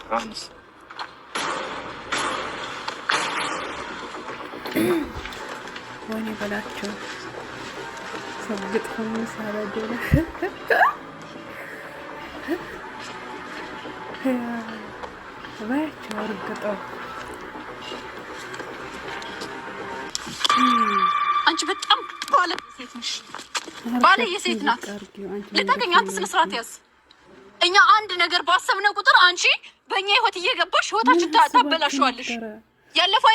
አሁንስ ወይኔ በላቸው ሰግጥ ሆኖ ሳላደለ ባያቸው አርግጠው አንቺ በጣም ባለ ሴት ነሽ። ባለ የሴት ናት። ልታገኛት ስነ ስርዓት ያዝ። እኛ አንድ ነገር ባሰብነው ቁጥር አንቺ በእኛ ህይወት እየገባሽ ህይወታችን ታበላሽዋለሽ። ያለፈው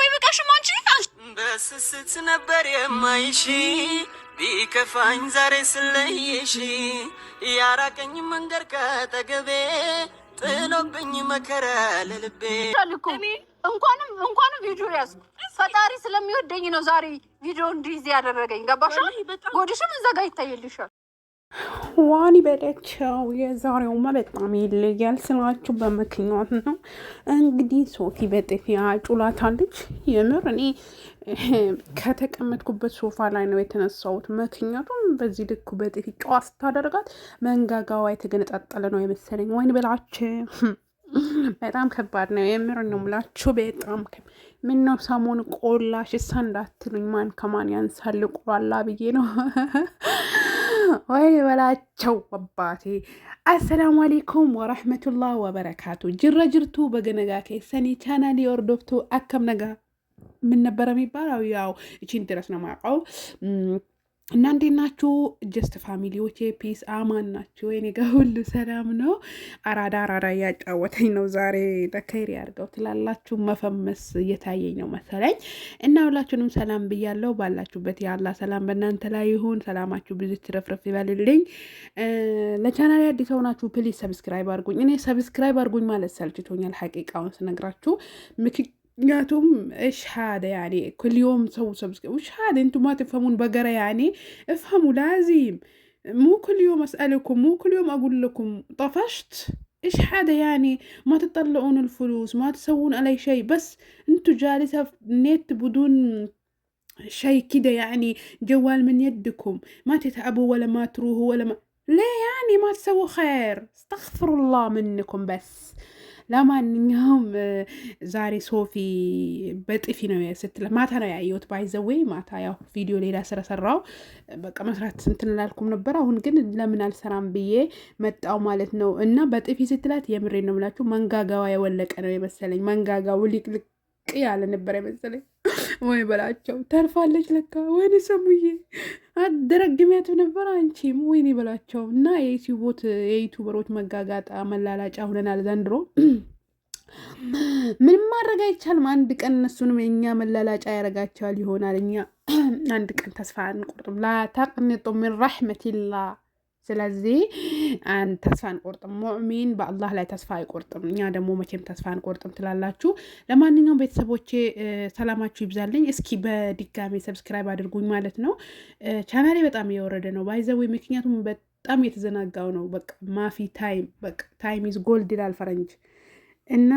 አይበቃሽም አንቺ በስስት ነበር የማይሽ ቢከፋኝ ዛሬ ስለይሽ ያራቀኝ መንገድ ከጠገቤ ጥሎብኝ መከራ ለልቤ እንኳንም ቪዲዮ ያዝ። ፈጣሪ ስለሚወደኝ ነው ዛሬ ቪዲዮ እንዲይዝ ያደረገኝ። ገባሽ? ጎድሽም እዛ ጋር ይታየልሻል። ዋኒ በላቸው የዛሬውማ በጣም ይለያል ስላችሁ በምክንያት ነው። እንግዲህ ሶፊ በጥፊ አጩላታለች። የምር እኔ ከተቀመጥኩበት ሶፋ ላይ ነው የተነሳሁት። ምክንያቱም በዚህ ልኩ በጥፊ ጨዋ ስታደርጋት መንጋጋዋ የተገነጣጠለ ነው የመሰለኝ። ወይን በላቸው በጣም ከባድ ነው። የምር ነው የምላችሁ በጣም ምን ነው ሰሞኑ ቆላሽ እሳ እንዳትሉኝ ማን ከማን ያንሳል ቆላላ ብዬ ነው። ወይ በላቸው አባቴ። አሰላሙ አለይኩም ወራህመቱላህ ወበረካቱ። ጅራ ጅርቱ በገነጋ ከሰኒ ቻናል የወርዶፍቱ አከም ነጋ ምን ነበር የሚባለው? ያው እቺን ድረስ ነው የማውቀው። እና እንዴት ናችሁ? ጀስት ፋሚሊዎቼ ፒስ አማን ናችሁ? እኔ ጋር ሁሉ ሰላም ነው። አራዳ እያጫወተኝ ነው ዛሬ። ተከይሪ ያርገው ትላላችሁ። መፈመስ እየታየኝ ነው መሰለኝ። እና ሁላችሁንም ሰላም ብያለሁ። ባላችሁበት የአላህ ሰላም በእናንተ ላይ ይሁን። ሰላማችሁ ብዙ ትረፍረፍ ይበልልኝ። ለቻናሌ አዲስ ሆናችሁ ፕሊዝ ሰብስክራይብ አድርጉኝ። እኔ ሰብስክራይብ አድርጉኝ ማለት ሰልችቶኛል ሐቂቃውን ስነግራችሁ። ምክንያቱም እሽሃደ ያኔ ኩል ዮም ሰው ሰብስክራይብ እሽሃደ እንቱ ማ ትፈሙን በገረ ያኔ افهሙ ላዚም مو كل يوم أسألكم مو كل يوم أقول لكم طفشت إيش هذا يعني ما تطلعون الفلوس ما تسوون علي شيء بس أنتوا جالسة نت بدون شيء كده يعني جوال من يدكم ما تتعبوا ولا ما تروحوا ولا ما ليه يعني ما تسووا خير استغفر الله منكم بس ለማንኛውም ዛሬ ሶፊ በጥፊ ነው ስትል ማታ ነው ያየሁት። ባይዘዌ ማታ ያው ቪዲዮ ሌላ ስለሰራው በቃ መስራት እንትን ላልኩም ነበር። አሁን ግን ለምን አልሰራም ብዬ መጣው ማለት ነው። እና በጥፊ ስትላት የምሬ ነው የምላችሁ መንጋጋዋ የወለቀ ነው የመሰለኝ። መንጋጋው ልቅልቅ ያለ ነበር የመሰለኝ። ወይ በላቸው ተርፋለች ለካ። ወይኔ ሰሙዬ አደረግሚያት ነበር አንቺም። ወይኔ በላቸው። እና የዩቱበሮች መጋጋጣ መላላጫ ሁነናል ዘንድሮ። ምንም ማድረግ አይቻልም። አንድ ቀን እነሱንም የእኛ መላላጫ ያደርጋቸዋል ይሆናል። እኛ አንድ ቀን ተስፋ አንቆርጥም። ላ ተቅንጡ ምን ረሕመቲላህ። ስለዚህ ተስፋ አንቆርጥም። ሙእሚን በአላህ ላይ ተስፋ አይቆርጥም። እኛ ደግሞ መቼም ተስፋ አንቆርጥም ትላላችሁ። ለማንኛውም ቤተሰቦቼ ሰላማችሁ ይብዛልኝ። እስኪ በድጋሚ ሰብስክራይብ አድርጉኝ ማለት ነው። ቻናሌ በጣም እየወረደ ነው ባይዘዌ፣ ምክንያቱም በጣም የተዘናጋው ነው። በቃ ማፊ ታይም፣ በቃ ታይም ኢዝ ጎልድ ይላል ፈረንጅ። እና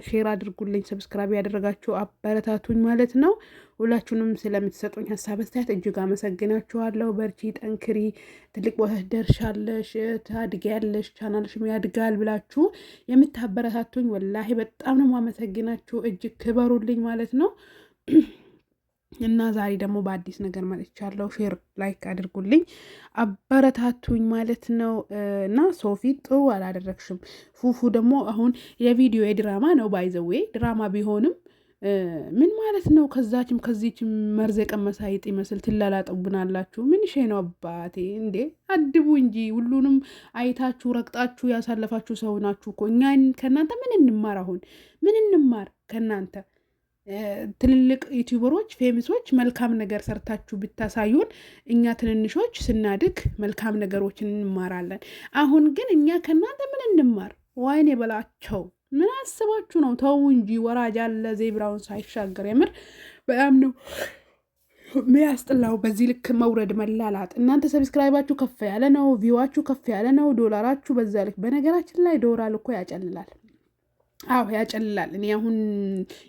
ሼር አድርጉልኝ፣ ሰብስክራይብ ያደረጋችሁ አበረታቱኝ ማለት ነው። ሁላችሁንም ስለምትሰጡኝ ሀሳብ አስተያየት እጅግ አመሰግናችኋለሁ። በርቺ፣ ጠንክሪ፣ ትልቅ ቦታ ደርሻለሽ፣ ታድጊያለሽ፣ ቻናልሽም ያድጋል ብላችሁ የምታበረታቱኝ ወላሂ በጣም ነው የማመሰግናችሁ። እጅግ ክበሩልኝ ማለት ነው። እና ዛሬ ደግሞ በአዲስ ነገር መጥቻለሁ። ሼር ላይክ አድርጉልኝ፣ አበረታቱኝ ማለት ነው። እና ሶፊ ጥሩ አላደረግሽም። ፉፉ ደግሞ አሁን የቪዲዮ የድራማ ነው ባይዘዌ ድራማ ቢሆንም ምን ማለት ነው? ከዛችም ከዚችም መርዝ የቀመሰ አይጥ ይመስል ትላላጠቡናላችሁ። ምን ሼ ነው አባቴ እንዴ? አድቡ እንጂ ሁሉንም አይታችሁ ረግጣችሁ ያሳለፋችሁ ሰው ናችሁ እኮ። እኛ ከእናንተ ምን እንማር? አሁን ምን እንማር ከእናንተ? ትልልቅ ዩቲዩበሮች ፌሚሶች መልካም ነገር ሰርታችሁ ብታሳዩን እኛ ትንንሾች ስናድግ መልካም ነገሮችን እንማራለን። አሁን ግን እኛ ከእናንተ ምን እንማር? ወይኔ በላቸው። ምን አስባችሁ ነው? ተው እንጂ ወራጅ አለ ዜብራውን ሳይሻገር። የምር በጣም ነው ሚያስጥላው በዚህ ልክ መውረድ መላላጥ። እናንተ ሰብስክራይባችሁ ከፍ ያለ ነው፣ ቪዋችሁ ከፍ ያለ ነው፣ ዶላራችሁ በዛ ልክ። በነገራችን ላይ ዶላር እኮ ያጨልላል። አዎ ያጨልላል። እኔ አሁን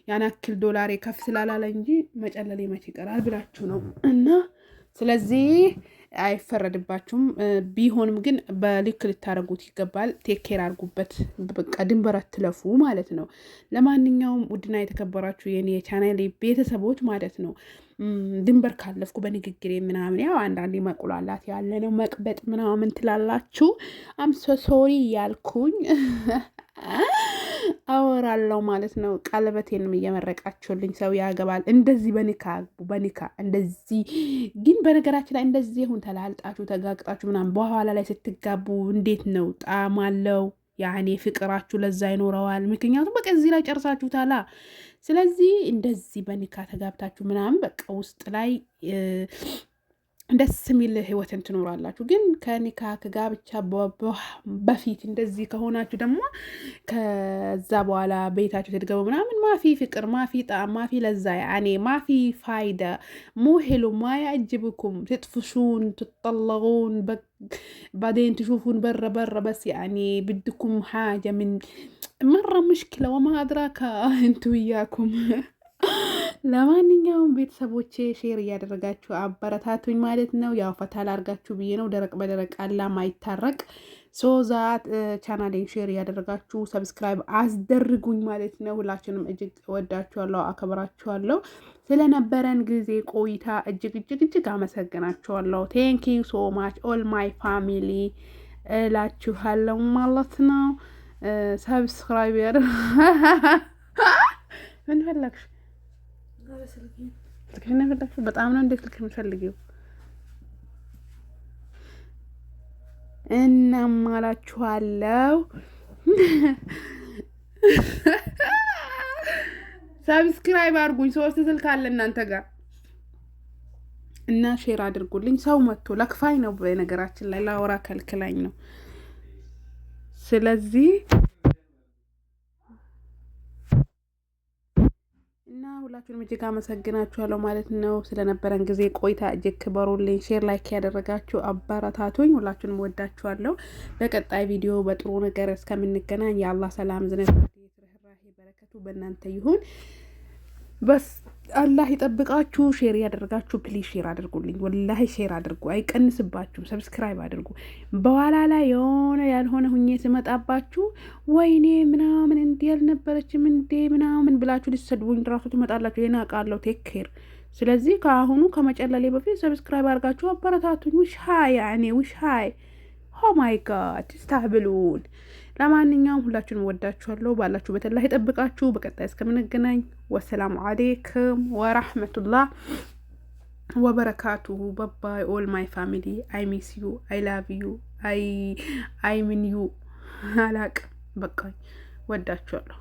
ያናክል ዶላሬ ከፍ ስላላለ እንጂ መጨለሌ መች ይቀራል ብላችሁ ነው። እና ስለዚህ አይፈረድባችሁም። ቢሆንም ግን በልክ ልታደርጉት ይገባል። ቴክ ኬር አድርጉበት። በቃ ድንበር አትለፉ ማለት ነው። ለማንኛውም ውድና የተከበራችሁ የኔ የቻናሌ ቤተሰቦች ማለት ነው ድንበር ካለፍኩ በንግግሬ ምናምን ያው አንዳንዴ መቁላላት ያለ ነው መቅበጥ ምናምን ትላላችሁ። አምሶ ሶሪ ያልኩኝ አወራለሁ ማለት ነው። ቀለበቴንም እየመረቃችሁልኝ ሰው ያገባል። እንደዚህ በኒካ እንደዚህ ግን በነገራችን ላይ እንደዚህ ይሁን ተላልጣችሁ ተጋግጣችሁ ምናምን በኋላ ላይ ስትጋቡ እንዴት ነው ጣዕም አለው? ያኔ ፍቅራችሁ ለዛ ይኖረዋል። ምክንያቱም በቃ እዚህ ላይ ጨርሳችሁታላ። ስለዚህ እንደዚህ በኒካ ተጋብታችሁ ምናምን በቃ ውስጥ ላይ ደስ የሚል ህይወትን ትኖራላችሁ። ግን ከኒካ ከጋብቻ በፊት እንደዚህ ከሆናችሁ ደግሞ ከዛ በኋላ ቤታችሁ ትድገቡ ምናምን ማፊ ፍቅር፣ ማፊ ጣዕም፣ ማፊ ለዛ ያኔ ማፊ ፋይዳ ሙ ሄሎ ማ ያዕጅብኩም ትጥፍሹን ትጠለቁን بعدين تشوفون برا بس يعني بدكم حاجة من مرة مشكلة وما أدراك انتو وياكم ለማንኛውም ቤተሰቦቼ ሼር እያደረጋችሁ አበረታቱኝ ማለት ነው። ያው ፈታ ላርጋችሁ ብዬ ነው። ደረቅ በደረቅ አላ ማይታረቅ ሶዛት ቻናሌን ሼር እያደረጋችሁ ሰብስክራይብ አስደርጉኝ ማለት ነው። ሁላችንም እጅግ ወዳችኋለሁ፣ አከብራችኋለሁ። ስለነበረን ጊዜ ቆይታ እጅግ አመሰግናችኋለሁ። ቴንክ ዩ ሶ ማች ኦል ማይ ፋሚሊ እላችኋለሁ ማለት ነው። ሰብስክራይብ ምን ፈለግሽ? በጣም ነው እንዴት ልክ የምትፈልጊው? እናማላችኋለሁ። ሰብስክራይብ አድርጉኝ። 3 ስልክ አለ እናንተ ጋር እና ሼር አድርጉልኝ። ሰው መጥቶ ለክፋኝ ነው በነገራችን ላይ ላወራ ከልክላኝ ነው። ስለዚህ እና ሁላችሁንም እጅግ አመሰግናችኋለሁ ማለት ነው። ስለነበረን ጊዜ ቆይታ እጅግ ክበሩልኝ። ሼር ላይክ ያደረጋችሁ አበረታቱኝ። ሁላችሁንም ወዳችኋለሁ። በቀጣይ ቪዲዮ በጥሩ ነገር እስከምንገናኝ የአላህ ሰላም ዝነት ርህራሄ በረከቱ በእናንተ ይሁን። በስ አላህ ይጠብቃችሁ። ሼር ያደረጋችሁ ፕሊዝ ሼር አድርጉልኝ። ወላሂ ሼር አድርጉ፣ አይቀንስባችሁም። ሰብስክራይብ አድርጉ። በኋላ ላይ የሆነ ያልሆነ ሁኜ ስመጣባችሁ ወይኔ ምናምን እንዲህ ያልነበረችም እንዴ ምናምን ብላችሁ ሊሰድቡኝ ራሱ ትመጣላችሁ። የናቃለሁ ቴክ ኬር። ስለዚህ ከአሁኑ ከመጨለሌ በፊት ሰብስክራይብ አድርጋችሁ አበረታቱኝ። ውሽ ሀይ ያኔ ውሽ ሀይ ኦ ማይ ጋድ ትስታህብሉን። ለማንኛውም ሁላችሁንም ወዳችኋለሁ። ባላችሁ በተላህ ይጠብቃችሁ። በቀጣይ እስከምንገናኝ ወሰላሙ አሌይኩም ወራህመቱላህ ወበረካቱሁ። ባባይ ኦል ማይ ፋሚሊ አይ ሚስ ዩ አይ ላቭ ዩ አይ ሚን ዩ አላቅ በቃ ወዳችኋለሁ።